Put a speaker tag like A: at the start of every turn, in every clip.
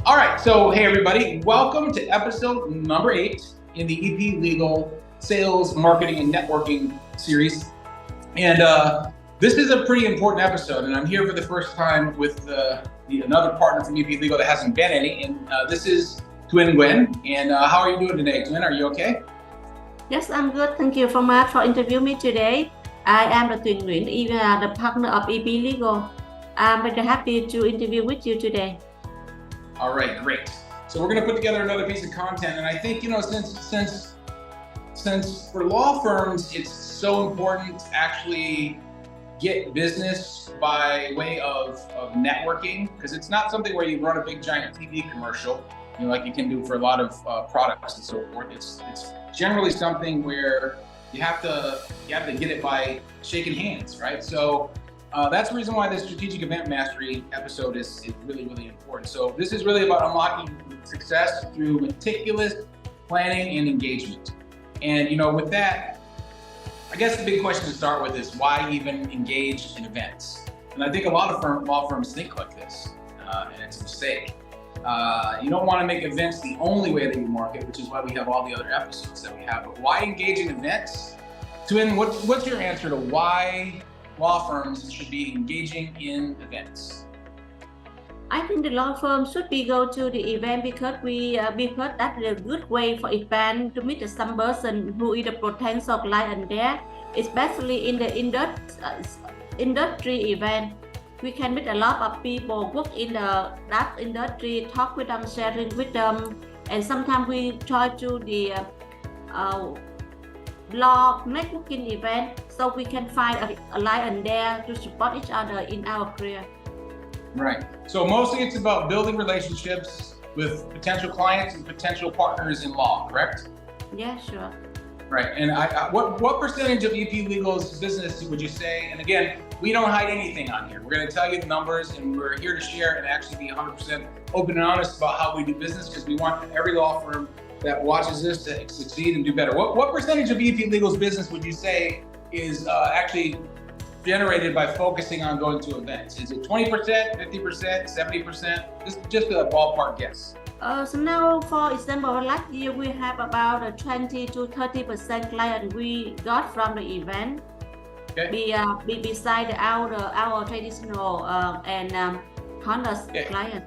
A: All right, so hey everybody, welcome to episode number 8 in the EPlegal Sales, Marketing, and Networking series. And this is a pretty important episode, and I'm here for the first time with another partner from EPlegal that hasn't been any, and this is Twin Gwen. And how are you doing today, Twin? Are you okay?
B: Yes, I'm good. Thank you so much for interviewing me today. I am the Twin Nguyen, the partner of EPlegal. I'm very happy to interview with you today.
A: All right, great. So we're going to put together another piece of content, and I think since for law firms it's so important to actually get business by way of networking, because it's not something where you run a big giant TV commercial, like you can do for a lot of products and so forth. It's generally something where you have to get it by shaking hands, right? So that's the reason why this strategic event mastery episode is really, really important. So this is really about unlocking success through meticulous planning and engagement. And with that, I guess the big question to start with is why even engage in events? And I think a lot of law firms think like this, and it's a mistake. You don't want to make events the only way that you market, which is why we have all the other episodes that we have. But why engage in events? Twin, what's your answer to why law firms should be engaging in events?
B: I think the law firm should be go to the event because that's a good way for event to meet some person who is a potential client there, especially in the industry event. We can meet a lot of people work in that industry, talk with them, sharing with them, and sometimes we try to the law networking event so we can find a client there to support each other in our career.
A: Right. So mostly it's about building relationships with potential clients and potential partners in law, correct?
B: Yeah, sure.
A: Right. And what percentage of EPlegal's business would you say? And again, we don't hide anything on here. We're going to tell you the numbers, and we're here to share and actually be 100% open and honest about how we do business, because we want every law firm that watches this to succeed and do better. What percentage of EPlegal's business would you say is actually generated by focusing on going to events? Is it 20%, 50%, 70%? Just a ballpark guess.
B: So now, for example, last year we have about 20 to 30% client we got from the event. Okay. Beside our traditional and honest client.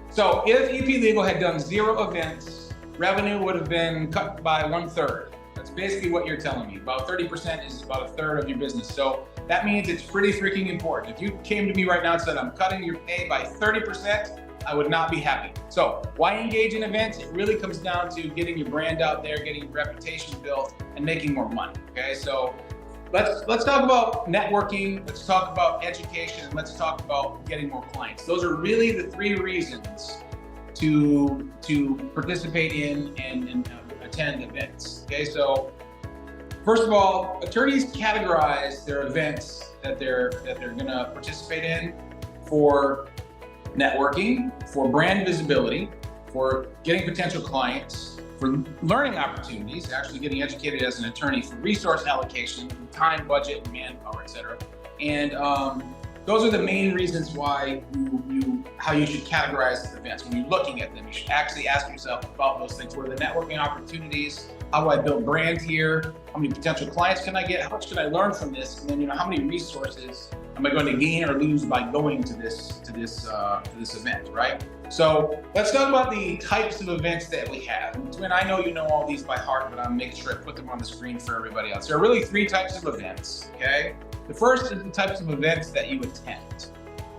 B: So
A: if EPlegal had done 0 events, revenue would have been cut by 1/3. That's basically what you're telling me. About 30% is about 1/3 of your business. So that means it's pretty freaking important. If you came to me right now and said, I'm cutting your pay by 30%, I would not be happy. So why engage in events? It really comes down to getting your brand out there, getting your reputation built, and making more money. Okay, so let's talk about networking, let's talk about education, and let's talk about getting more clients. Those are really the 3 reasons to participate in and attend events. Okay, so first of all, attorneys categorize their events that they're gonna participate in for networking, for brand visibility, for getting potential clients, for learning opportunities, actually getting educated as an attorney, for resource allocation, time, budget, manpower, etc. And those are the main reasons why how you should categorize events. When you're looking at them, you should actually ask yourself about those things. What are the networking opportunities? How do I build brand here? How many potential clients can I get? How much can I learn from this? And then, how many resources am I going to gain or lose by going to this event, right? So let's talk about the types of events that we have. And Twin, I know you know all these by heart, but I'm making sure I put them on the screen for everybody else. There are really 3 types of events, okay? The first is the types of events that you attend,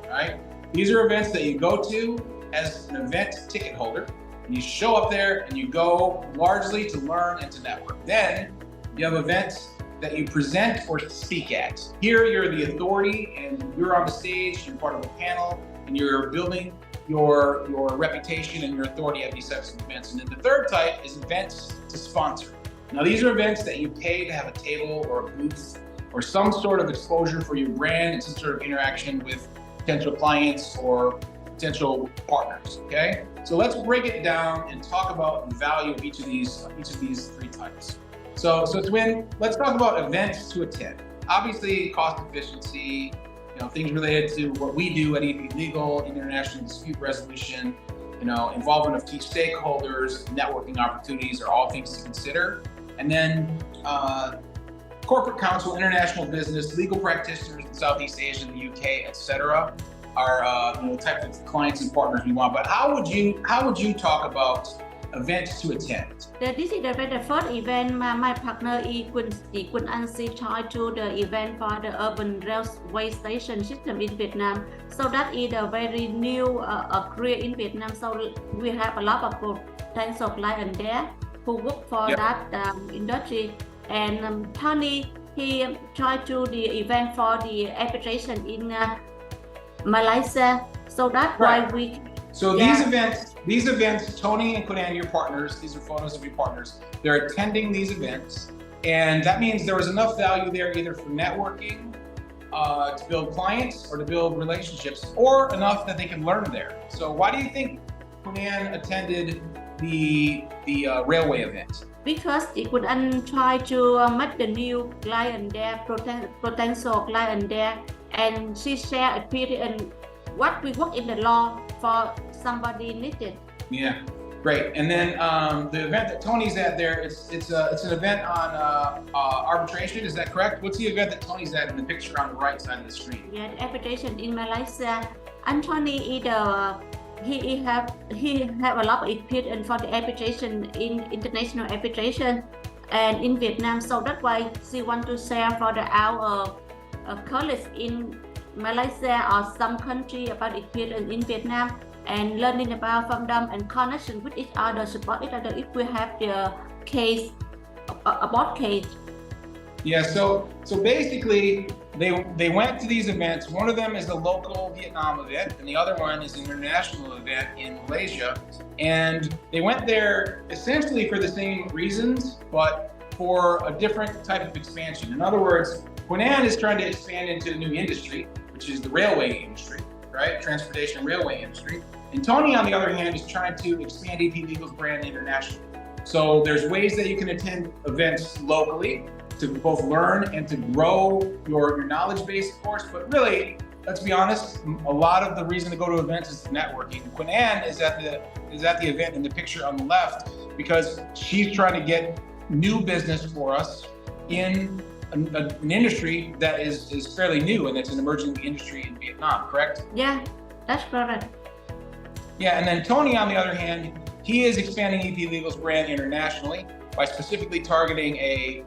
A: right? These are events that you go to as an event ticket holder. And you show up there and you go largely to learn and to network. Then you have events that you present or speak at. Here you're the authority and you're on the stage, you're part of a panel, and you're building your reputation and your authority at these types of events. And then the third type is events to sponsor. Now these are events that you pay to have a table or a booth or some sort of exposure for your brand and some sort of interaction with potential clients or potential partners, okay? So let's break it down and talk about the value of each of these 3 types. So Twin, let's talk about events to attend. Obviously, cost efficiency, things related to what we do at EPlegal, international dispute resolution, involvement of key stakeholders, networking opportunities are all things to consider. And then corporate counsel, international business, legal practitioners in Southeast Asia, the UK, etc., are the type of clients and partners we want. But how would you talk about events to attend?
B: This is the first event my partner Equin Ansi tried to the event for the urban railway station system in Vietnam. So that is a very new career in Vietnam. So we have a lot of potential clients there who work for that industry. And Tony, he tried to the event for the arbitration in Malaysia. So that's why we.
A: So these events, Tony and Quinnan, your partners, these are photos of your partners, they're attending these events. And that means there was enough value there either for networking, to build clients or to build relationships, or enough that they can learn there. So why do you think Quinnan attended the railway event?
B: Because Quinnan tried to make the new client there, potential client there, and she shared experience what we work in the law for somebody needed.
A: Yeah, great. And then the event that Tony's at there, it's an event on arbitration. Is that correct? What's the event that Tony's at in the picture on the right side of the screen?
B: Yeah, the arbitration in Malaysia. Anthony he have a lot of experience for the arbitration in international arbitration and in Vietnam. So that's why she want to share for our colleagues in Malaysia or some country about experience in Vietnam and learning about from them and connection with each other, support each other if we have the case, about case.
A: Yeah, so basically they went to these events. One of them is the local Vietnam event, and the other one is an international event in Malaysia. And they went there essentially for the same reasons, but for a different type of expansion. In other words, Quinnan is trying to expand into a new industry, which is the railway industry, right? Transportation railway industry. And Tony, on the other hand, is trying to expand EPlegal's brand internationally. So there's ways that you can attend events locally to both learn and to grow your knowledge base, of course, but really, let's be honest, a lot of the reason to go to events is networking. Quinnan is at the event in the picture on the left because she's trying to get new business for us in an industry that is fairly new, and it's an emerging industry in Vietnam, correct?
B: Yeah, that's correct.
A: Yeah, and then Tony, on the other hand, he is expanding EPlegal's brand internationally by specifically targeting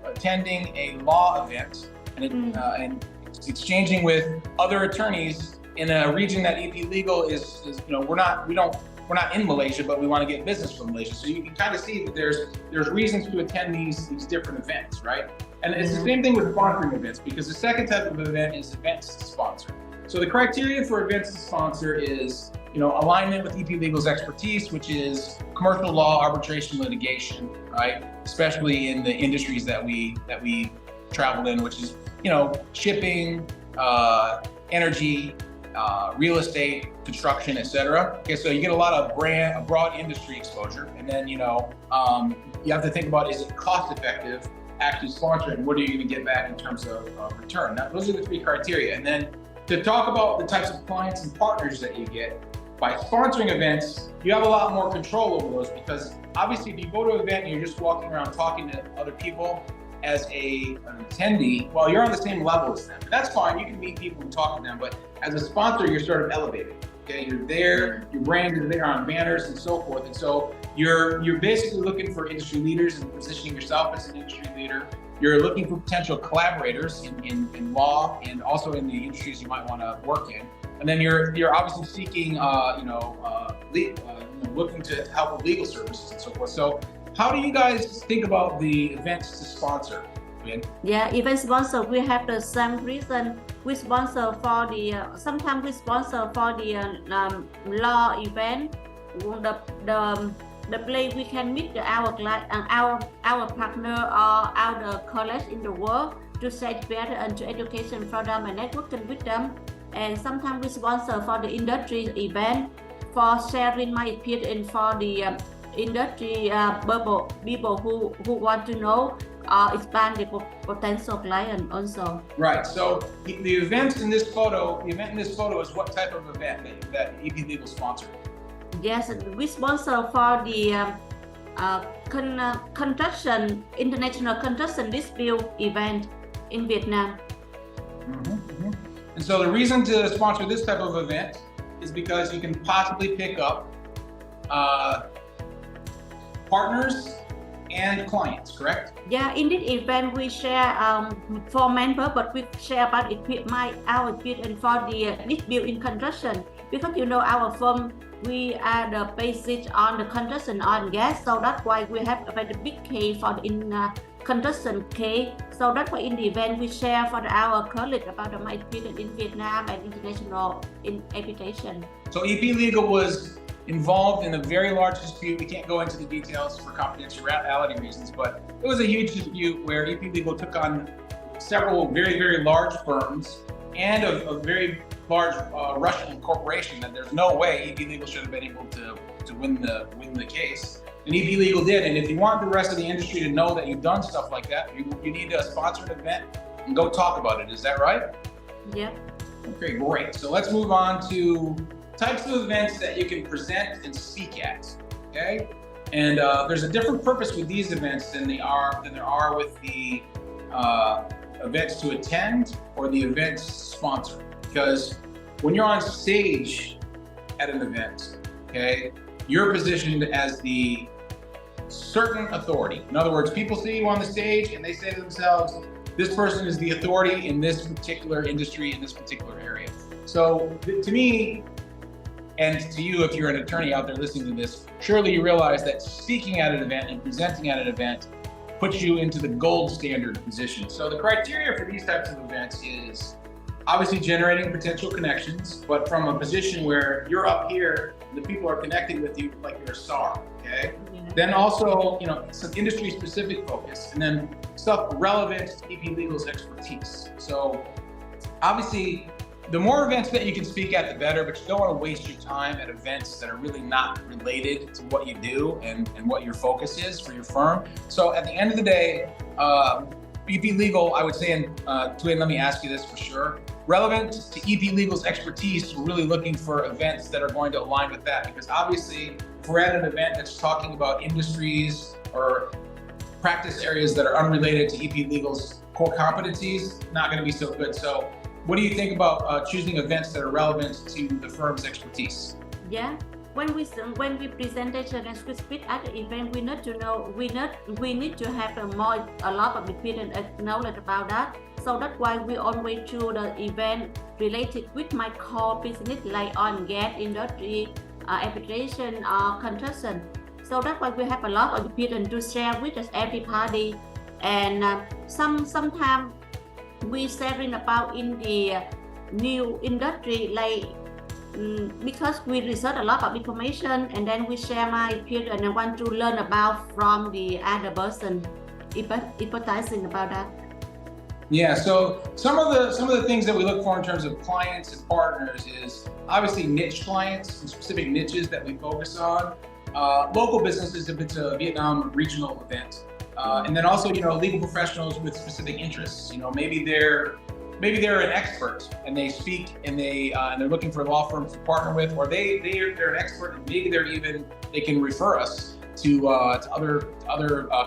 A: attending a law event and exchanging with other attorneys in a region that EPlegal is we're not in Malaysia, but we want to get business from Malaysia. So you can kind of see that there's reasons to attend these different events, right? And it's the same thing with sponsoring events, because the second type of event is events to sponsor. So the criteria for events to sponsor is, alignment with EPlegal's expertise, which is commercial law, arbitration, litigation, right? Especially in the industries that we traveled in, which is, shipping, energy, real estate, construction, etc. Okay, so you get a lot of broad industry exposure, and then you have to think about, is it cost effective actually sponsoring? What are you going to get back in terms of return? Now, those are the three criteria. And then to talk about the types of clients and partners that you get by sponsoring events, you have a lot more control over those, because obviously if you go to an event and you're just walking around talking to other people as an attendee, well, you're on the same level as them. And that's fine, you can meet people and talk to them, but as a sponsor, you're sort of elevated. Okay, you're there, your brand is there on banners and so forth. And so you're basically looking for industry leaders and positioning yourself as an industry leader. You're looking for potential collaborators in law and also in the industries you might want to work in. And then you're obviously seeking, looking to help with legal services and so forth. So how do you guys think about the events to sponsor?
B: Yeah, event sponsor, we have the same reason. We sponsor for sometimes we sponsor for the law event. The place we can meet our client, our partner or our college in the world to say better and to education for them and networking with them. And sometimes we sponsor for the industry event for sharing my experience for the industry people who want to know expand the potential client also.
A: Right. So the event in this photo is what type of event that EPlegal sponsored?
B: Yes, we sponsor for the construction international construction dispute event in Vietnam.
A: And so the reason to sponsor this type of event is because you can possibly pick up partners and clients, correct?
B: Yeah, in this event we share for members, but we share about our experience for the dispute in construction, because you know our firm, we are the basis on the construction oil and gas, so that's why we have a very big case for the construction case. So that's why in the event we share for our colleagues about my experience in Vietnam and international in arbitration.
A: So EPlegal was involved in a very large dispute. We can't go into the details for confidentiality reasons, but it was a huge dispute where EPlegal took on several very, very large firms and a very large Russian corporation that there's no way EPlegal should have been able to win the case. And EPlegal did. And if you want the rest of the industry to know that you've done stuff like that, you need to sponsor an event and go talk about it. Is that right?
B: Yeah.
A: Okay, great. So let's move on to types of events that you can present and speak at. Okay, and there's a different purpose with these events than there are with the events to attend or the events sponsored. Because when you're on stage at an event, okay, you're positioned as the certain authority. In other words, people see you on the stage and they say to themselves, this person is the authority in this particular industry, in this particular area. So to me, and to you, if you're an attorney out there listening to this, surely you realize that speaking at an event and presenting at an event puts you into the gold standard position. So the criteria for these types of events is obviously generating potential connections, but from a position where you're up here, the people are connecting with you like you're a star, okay? Yeah. Then also, some industry specific focus, and then stuff relevant to EPlegal's expertise. So obviously, the more events that you can speak at, the better, but you don't want to waste your time at events that are really not related to what you do and what your focus is for your firm. So at the end of the day, EPlegal, I would say, and Tuan, let me ask you this for sure, relevant to EPlegal's expertise, we're really looking for events that are going to align with that, because obviously if we're at an event that's talking about industries or practice areas that are unrelated to EPlegal's core competencies, not going to be so good. So what do you think about choosing events that are relevant to the firm's expertise?
B: Yeah, when we presentation and we speak at the event, we need to know, we need to have a lot of experience and knowledge about that. So that's why we always choose the event related with my core business, like oil and gas industry, arbitration, or construction. So that's why we have a lot of experience to share with every party. And sometimes we sharing about in the new industry, like because we research a lot of information and then we share my experience and I want to learn about from the other person, empathizing about that.
A: Yeah, so some of the things that we look for in terms of clients and partners is obviously niche clients and specific niches that we focus on. Local businesses if it's a Vietnam regional event. And then also, legal professionals with specific interests. Maybe they're an expert and they speak and they're looking for law firms to partner with, or they're an expert and maybe they can refer us to other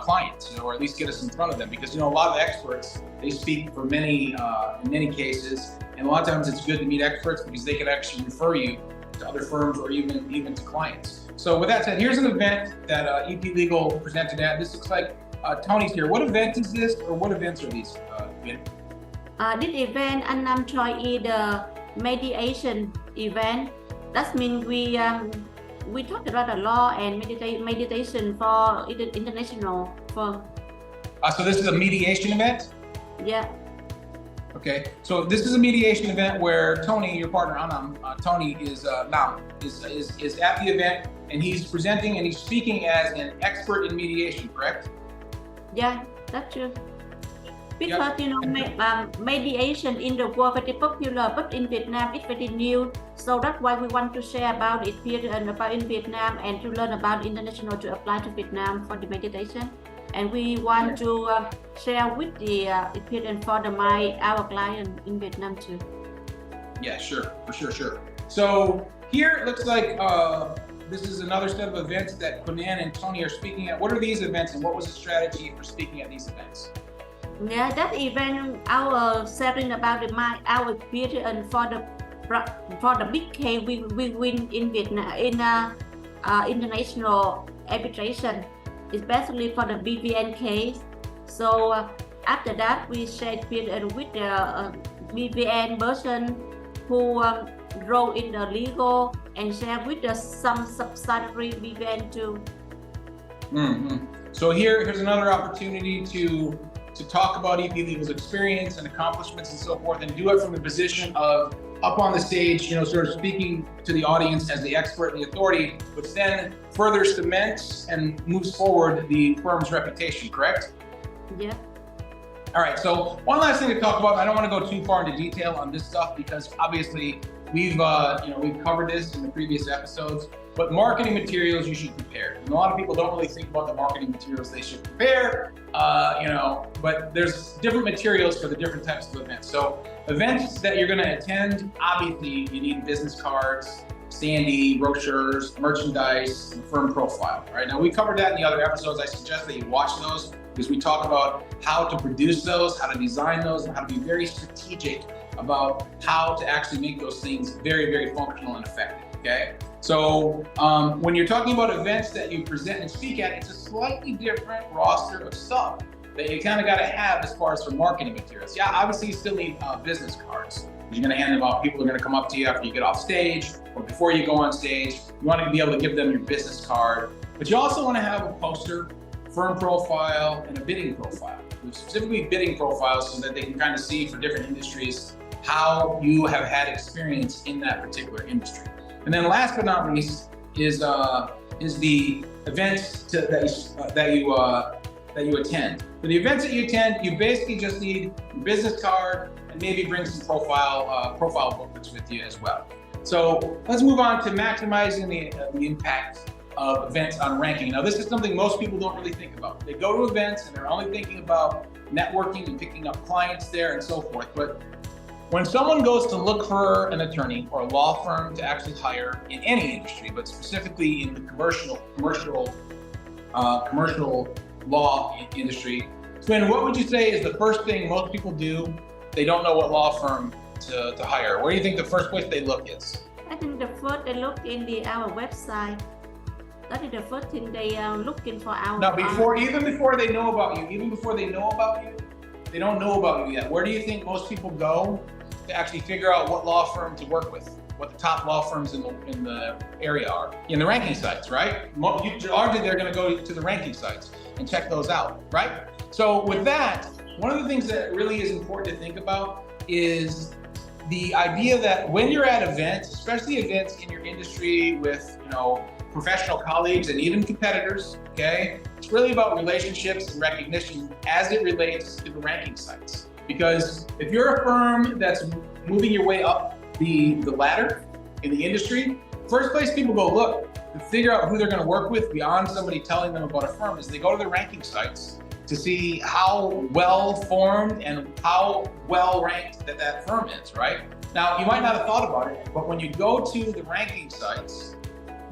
A: clients, or at least get us in front of them, because a lot of the experts, they speak for in many cases, and a lot of times it's good to meet experts because they can actually refer you to other firms or even to clients. So with that said, here's an event that EPlegal presented at. This looks like Tony's here. What event is this, or what events are these?
B: This event anh Nam Choi is the mediation event. That means we talk about the law and meditation for international firm.
A: So this is a mediation event?
B: Yeah.
A: Okay, so this is a mediation event where Tony, your partner Anam, Tony is at the event, and he's presenting and he's speaking as an expert in mediation, correct?
B: Yeah, that's true. Because mediation in the world very popular, but in Vietnam it's very new. So that's why we want to share about it here and about in Vietnam, and to learn about international to apply to Vietnam for the mediation. And we want to share with the experience for our client in Vietnam too. Yeah,
A: sure, for sure. So here it looks like this is another set of events that Quinnan and Tony are speaking at. What are these events and what was the strategy for speaking at these events?
B: Yeah, that event, our sharing about our experience for the big case we win in Vietnam in international arbitration, especially for the BVN case. So after that, we shared experience with the BVN person who wrote in the legal and share with some subsidiary BVN too.
A: So here's another opportunity to talk about EPlegal's experience and accomplishments and so forth, and do it from the position of up on the stage, sort of speaking to the audience as the expert and the authority, which then further cements and moves forward the firm's reputation, correct?
B: Yeah.
A: All right, so one last thing to talk about. I don't want to go too far into detail on this stuff because obviously we've covered this in the previous episodes, but marketing materials you should prepare. And a lot of people don't really think about the marketing materials they should prepare, but there's different materials for the different types of events. So events that you're going to attend, obviously you need business cards, standee, brochures, merchandise, and firm profile. Right now we covered that in the other episodes. I suggest that you watch those because we talk about how to produce those, how to design those, and how to be very strategic about how to actually make those things very, very functional and effective, okay? So when you're talking about events that you present and speak at, it's a slightly different roster of stuff that you kind of got to have as far as for marketing materials. Yeah, obviously you still need business cards. You're going to hand them out. People are going to come up to you after you get off stage or before you go on stage. You want to be able to give them your business card, but you also want to have a poster, firm profile, and a bidding profile. Specifically bidding profiles so that they can kind of see for different industries how you have had experience in that particular industry. And then last but not least is the events that you attend. For the events that you attend, you basically just need your business card and maybe bring some profile booklets with you as well. So let's move on to maximizing the impact of events on ranking. Now, this is something most people don't really think about. They go to events and they're only thinking about networking and picking up clients there and so forth. But when someone goes to look for an attorney or a law firm to actually hire in any industry, but specifically in the commercial law industry, Twin, what would you say is the first thing most people do? They don't know what law firm to hire. Where do you think the first place they look is?
B: I think the first they look in our website. That is the first thing they are looking for our.
A: Now, even before they know about you, they don't know about you yet. Where do you think most people go to actually figure out what law firm to work with, what the top law firms in the area are? In the ranking sites, right? Largely, they're going to go to the ranking sites and check those out, right? So with that, one of the things that really is important to think about is the idea that when you're at events, especially events in your industry with, professional colleagues and even competitors, okay? It's really about relationships and recognition as it relates to the ranking sites. Because if you're a firm that's moving your way up the ladder in the industry, first place people go look to figure out who they're gonna work with beyond somebody telling them about a firm is they go to the ranking sites to see how well formed and how well ranked that firm is, right? Now, you might not have thought about it, but when you go to the ranking sites,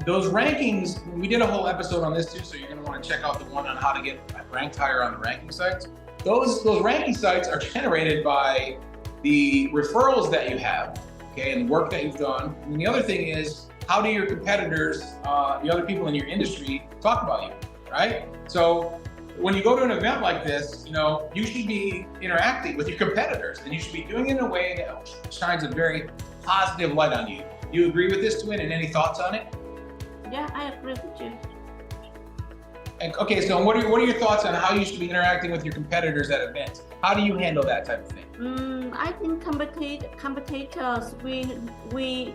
A: those rankings, we did a whole episode on this too, so you're going to want to check out the one on how to get ranked higher on the ranking sites. Those ranking sites are generated by the referrals that you have, okay, and the work that you've done. And the other thing is, how do your competitors, the other people in your industry, talk about you, right? So when you go to an event like this, you should be interacting with your competitors, and you should be doing it in a way that shines a very positive light on you. You agree with this, Twin, and any thoughts on it?
B: Yeah, I agree with you.
A: And, okay, so what are your thoughts on how you should be interacting with your competitors at events? How do you handle that type of thing?
B: I think competitors, we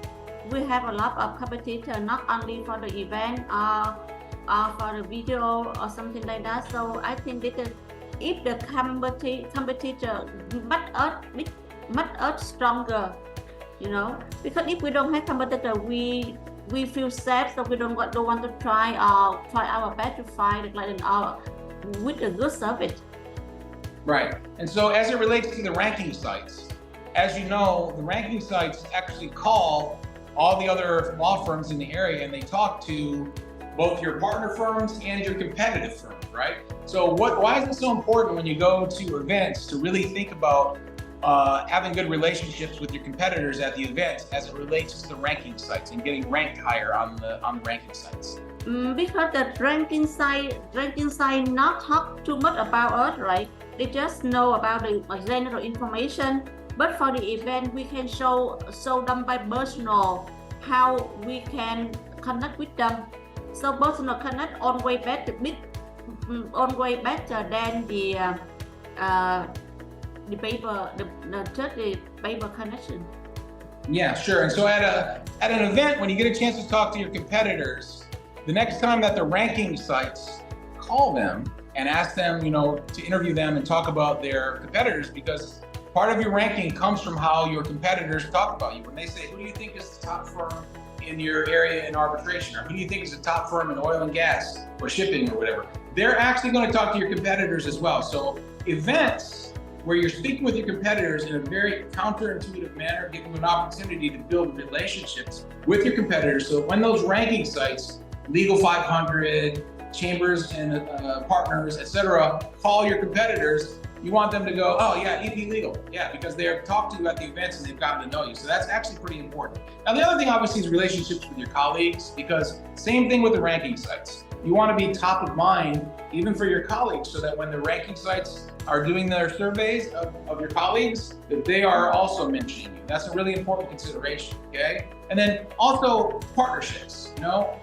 B: have a lot of competitors, not only for the event or for the video or something like that. So I think that if the competitor make us stronger, because if we don't have competitor, we feel safe, so we don't want to try our best to find the client with a good service.
A: Right. And so as it relates to the ranking sites, as you know, the ranking sites actually call all the other law firms in the area, and they talk to both your partner firms and your competitive firms, right? So why is it so important when you go to events to really think about having good relationships with your competitors at the events as it relates to the ranking sites and getting ranked higher on the ranking sites?
B: Because the ranking site not talk too much about us, right? They just know about the general information. But for the event, we can show them by personal how we can connect with them. So personal connect always better than the paper connection.
A: Yeah, sure. And so at an event, when you get a chance to talk to your competitors, the next time that the ranking sites call them and ask them, to interview them and talk about their competitors, because part of your ranking comes from how your competitors talk about you. When they say, who do you think is the top firm in your area in arbitration, or who do you think is the top firm in oil and gas or shipping or whatever, they're actually going to talk to your competitors as well. So events where you're speaking with your competitors in a very counterintuitive manner, give them an opportunity to build relationships with your competitors. So when those ranking sites, Legal 500, Chambers and Partners, etc., call your competitors, you want them to go, oh yeah, EPlegal, yeah, because they're talked to you at the events and they've gotten to know you. So that's actually pretty important. Now the other thing obviously is relationships with your colleagues, because same thing with the ranking sites. You want to be top of mind even for your colleagues, so that when the ranking sites are doing their surveys of your colleagues, that they are also mentioning you. That's a really important consideration, okay? And then also partnerships,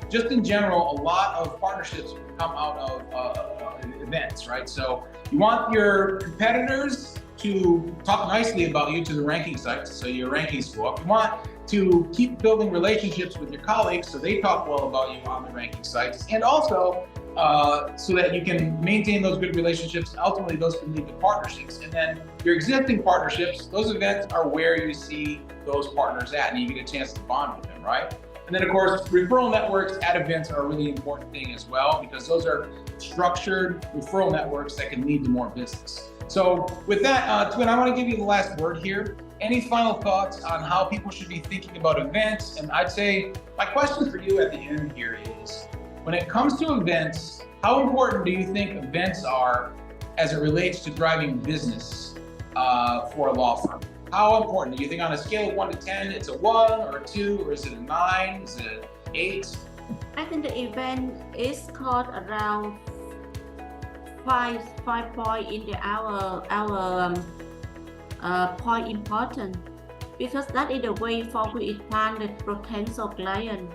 A: just in general, a lot of partnerships come out of events, right? So you want your competitors to talk nicely about you to the ranking sites, so your rankings go up. You want to keep building relationships with your colleagues so they talk well about you on the ranking sites, and also so that you can maintain those good relationships. Ultimately, those can lead to partnerships. And then your existing partnerships, those events are where you see those partners at, and you get a chance to bond with them, right? And then of course, referral networks at events are a really important thing as well, because those are structured referral networks that can lead to more business. So with that, Twin, I want to give you the last word here. Any final thoughts on how people should be thinking about events? And I'd say my question for you at the end here is, when it comes to events, how important do you think events are as it relates to driving business for a law firm? How important? Do you think on a scale of 1 to 10, it's a 1 or a 2, or is it a 9? Is it an 8?
B: I think the event is called around 5 point in our point important, because that is the way for we expand the potential client,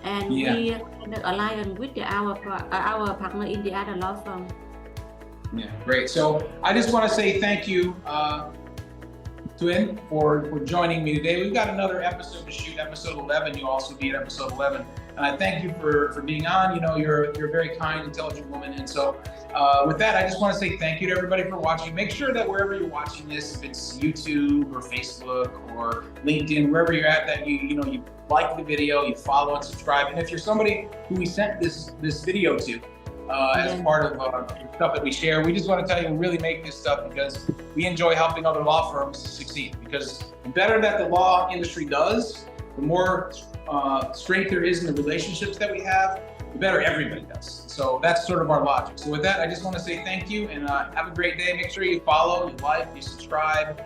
B: and we can align with our partner in the other law firm.
A: Yeah, great. So I just want to say thank you, Twin, for joining me today. We've got another episode to shoot, episode 11. You'll also be at episode 11. And I thank you for being on. You're a very kind, intelligent woman. And so with that, I just want to say thank you to everybody for watching. Make sure that wherever you're watching this, if it's YouTube or Facebook or LinkedIn, wherever you're at, that you like the video, you follow and subscribe. And if you're somebody who we sent this video to, as part of stuff that we share, we just want to tell you, we really make this stuff because we enjoy helping other law firms succeed. Because the better that the law industry does, the more strength there is in the relationships that we have, the better everybody does. So that's sort of our logic. So with that, I just want to say thank you, and have a great day. Make sure you follow, you like, you subscribe,